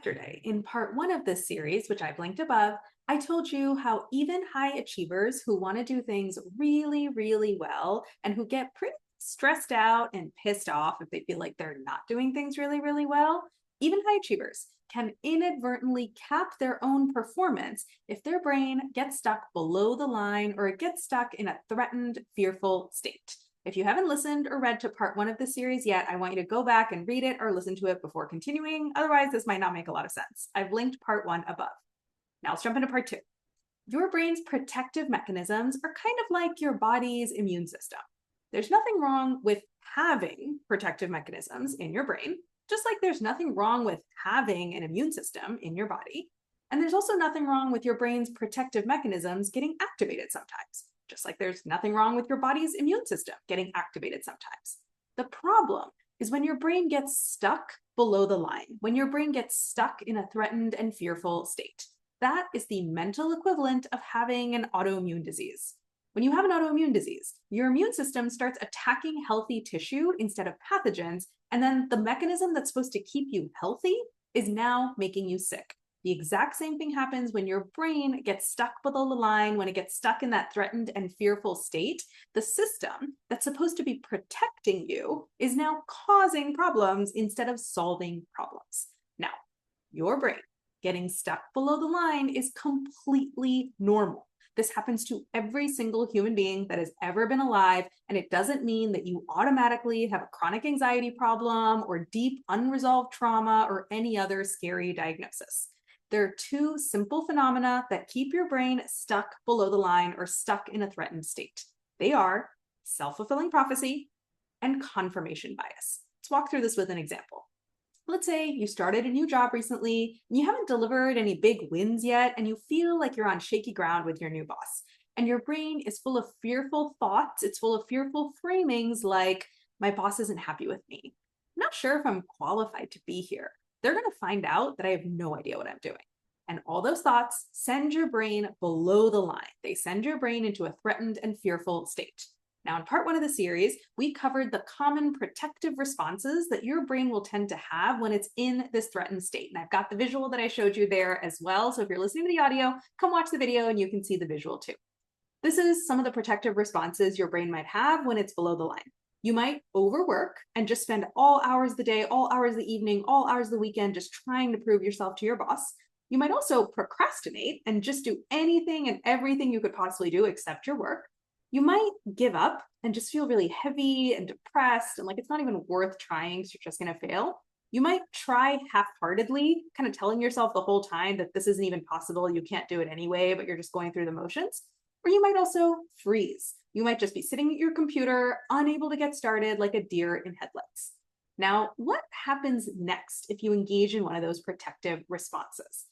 Yesterday, in part one of this series, which I've linked above, I told you how even high achievers who want to do things really, really well and who get pretty stressed out and pissed off if they feel like they're not doing things really, really well, even high achievers can inadvertently cap their own performance if their brain gets stuck below the line or it gets stuck in a threatened, fearful state. If you haven't listened or read to part one of the series yet, I want you to go back and read it or listen to it before continuing. Otherwise, this might not make a lot of sense. I've linked part one above. Now let's jump into part two. Your brain's protective mechanisms are kind of like your body's immune system. There's nothing wrong with having protective mechanisms in your brain, just like there's nothing wrong with having an immune system in your body. And there's also nothing wrong with your brain's protective mechanisms getting activated sometimes, just like there's nothing wrong with your body's immune system getting activated sometimes. The problem is when your brain gets stuck below the line, when your brain gets stuck in a threatened and fearful state. That is the mental equivalent of having an autoimmune disease. When you have an autoimmune disease, your immune system starts attacking healthy tissue instead of pathogens, and then the mechanism that's supposed to keep you healthy is now making you sick. The exact same thing happens when your brain gets stuck below the line, when it gets stuck in that threatened and fearful state. The system that's supposed to be protecting you is now causing problems instead of solving problems. Now, your brain getting stuck below the line is completely normal. This happens to every single human being that has ever been alive, and it doesn't mean that you automatically have a chronic anxiety problem or deep unresolved trauma or any other scary diagnosis. There are two simple phenomena that keep your brain stuck below the line or stuck in a threatened state. They are self-fulfilling prophecy and confirmation bias. Let's walk through this with an example. Let's say you started a new job recently and you haven't delivered any big wins yet, and you feel like you're on shaky ground with your new boss. And your brain is full of fearful thoughts. It's full of fearful framings like, my boss isn't happy with me. I'm not sure if I'm qualified to be here. They're going to find out that I have no idea what I'm doing. And all those thoughts send your brain below the line. They send your brain into a threatened and fearful state. Now, in part one of the series, we covered the common protective responses that your brain will tend to have when it's in this threatened state. And I've got the visual that I showed you there as well. So if you're listening to the audio, come watch the video and you can see the visual too. This is some of the protective responses your brain might have when it's below the line. You might overwork and just spend all hours of the day, all hours of the evening, all hours of the weekend just trying to prove yourself to your boss. You might also procrastinate and just do anything and everything you could possibly do except your work. You might give up and just feel really heavy and depressed and like it's not even worth trying because you're just going to fail. You might try half-heartedly, kind of telling yourself the whole time that this isn't even possible, you can't do it anyway, but you're just going through the motions. Or you might also freeze. You might just be sitting at your computer, unable to get started like a deer in headlights. Now, what happens next if you engage in one of those protective responses?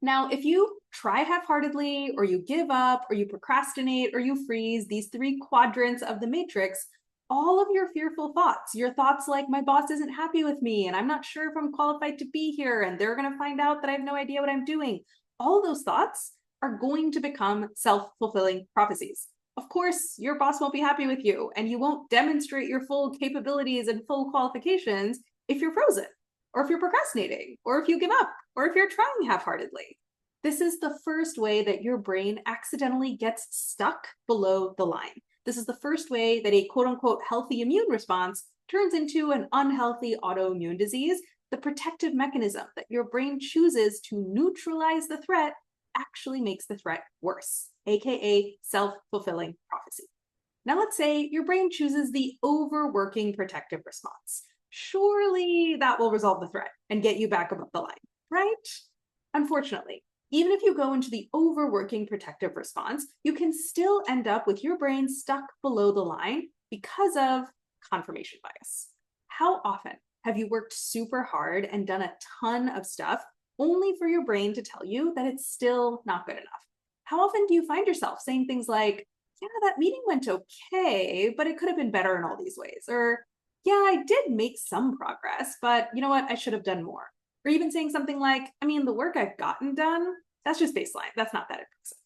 Now, if you try half-heartedly, or you give up, or you procrastinate, or you freeze, these three quadrants of the matrix, all of your fearful thoughts, your thoughts like, my boss isn't happy with me, and I'm not sure if I'm qualified to be here, and they're going to find out that I have no idea what I'm doing, all those thoughts are going to become self-fulfilling prophecies. Of course, your boss won't be happy with you, and you won't demonstrate your full capabilities and full qualifications if you're frozen, or if you're procrastinating, or if you give up, or if you're trying half-heartedly. This is the first way that your brain accidentally gets stuck below the line. This is the first way that a quote-unquote healthy immune response turns into an unhealthy autoimmune disease. The protective mechanism that your brain chooses to neutralize the threat actually makes the threat worse, aka self-fulfilling prophecy. Now let's say your brain chooses the overworking protective response. Surely that will resolve the threat and get you back above the line, right? Unfortunately, even if you go into the overworking protective response, you can still end up with your brain stuck below the line because of confirmation bias. How often have you worked super hard and done a ton of stuff only for your brain to tell you that it's still not good enough? How often do you find yourself saying things like, yeah, that meeting went okay, but it could have been better in all these ways? Or, yeah, I did make some progress, but you know what? I should have done more. Or even saying something like, I mean, the work I've gotten done, that's just baseline. That's not that impressive.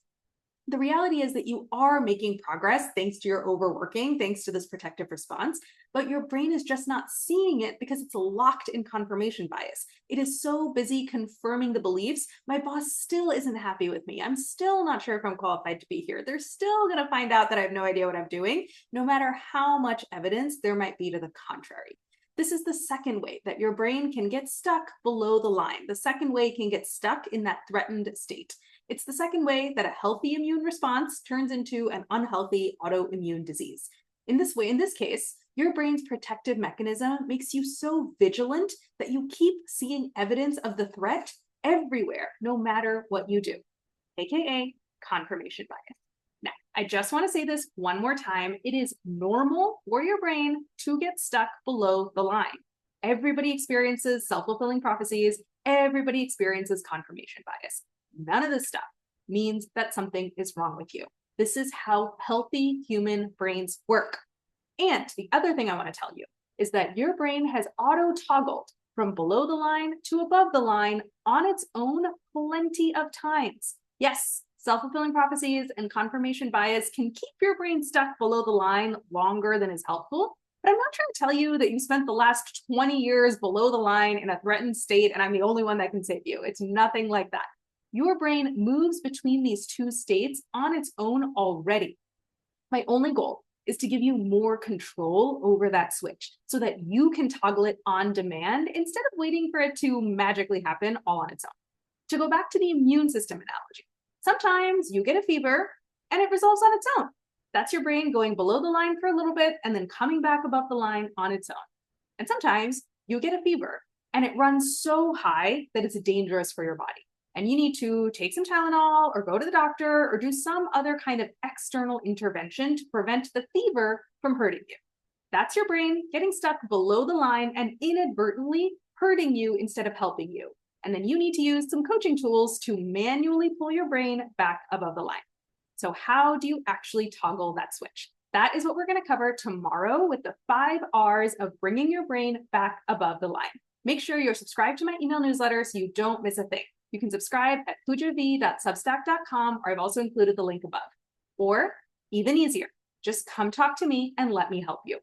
The reality is that you are making progress thanks to your overworking, thanks to this protective response, but your brain is just not seeing it because it's locked in confirmation bias. It is so busy confirming the beliefs. My boss still isn't happy with me. I'm still not sure if I'm qualified to be here. They're still going to find out that I have no idea what I'm doing, no matter how much evidence there might be to the contrary. This is the second way that your brain can get stuck below the line. The second way it can get stuck in that threatened state. It's the second way that a healthy immune response turns into an unhealthy autoimmune disease. In this case, your brain's protective mechanism makes you so vigilant that you keep seeing evidence of the threat everywhere, no matter what you do, aka confirmation bias. Now, I just want to say this one more time. It is normal for your brain to get stuck below the line. Everybody experiences self-fulfilling prophecies. Everybody experiences confirmation bias. None of this stuff means that something is wrong with you. This is how healthy human brains work. And the other thing I want to tell you is that your brain has auto-toggled from below the line to above the line on its own plenty of times. Yes, self-fulfilling prophecies and confirmation bias can keep your brain stuck below the line longer than is helpful. But I'm not trying to tell you that you spent the last 20 years below the line in a threatened state and I'm the only one that can save you. It's nothing like that. Your brain moves between these two states on its own already. My only goal is to give you more control over that switch so that you can toggle it on demand instead of waiting for it to magically happen all on its own. To go back to the immune system analogy, sometimes you get a fever and it resolves on its own. That's your brain going below the line for a little bit and then coming back above the line on its own. And sometimes you get a fever and it runs so high that it's dangerous for your body. And you need to take some Tylenol or go to the doctor or do some other kind of external intervention to prevent the fever from hurting you. That's your brain getting stuck below the line and inadvertently hurting you instead of helping you. And then you need to use some coaching tools to manually pull your brain back above the line. So how do you actually toggle that switch? That is what we're going to cover tomorrow with the 5 R's of bringing your brain back above the line. Make sure you're subscribed to my email newsletter so you don't miss a thing. You can subscribe at poojav.substack.com, or I've also included the link above. Or even easier, just come talk to me and let me help you.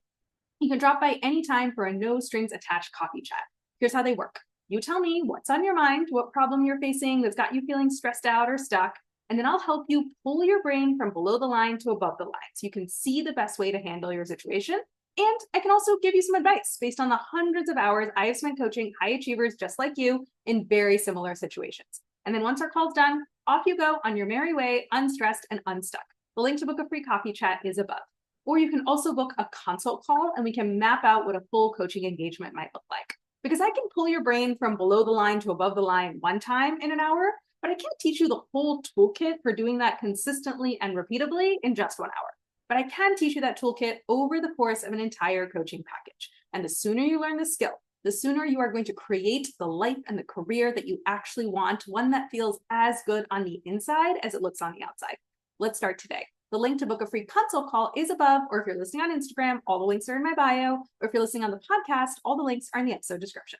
You can drop by anytime for a no strings attached coffee chat. Here's how they work. You tell me what's on your mind, what problem you're facing that's got you feeling stressed out or stuck, and then I'll help you pull your brain from below the line to above the line so you can see the best way to handle your situation. And I can also give you some advice based on the hundreds of hours I have spent coaching high achievers just like you in very similar situations. And then once our call's done, off you go on your merry way, unstressed and unstuck. The link to book a free coffee chat is above. Or you can also book a consult call and we can map out what a full coaching engagement might look like. Because I can pull your brain from below the line to above the line one time in an hour, but I can't teach you the whole toolkit for doing that consistently and repeatedly in just 1 hour. But I can teach you that toolkit over the course of an entire coaching package. And the sooner you learn the skill, the sooner you are going to create the life and the career that you actually want, one that feels as good on the inside as it looks on the outside. Let's start today. The link to book a free consult call is above, or if you're listening on Instagram, all the links are in my bio, or if you're listening on the podcast, all the links are in the episode description.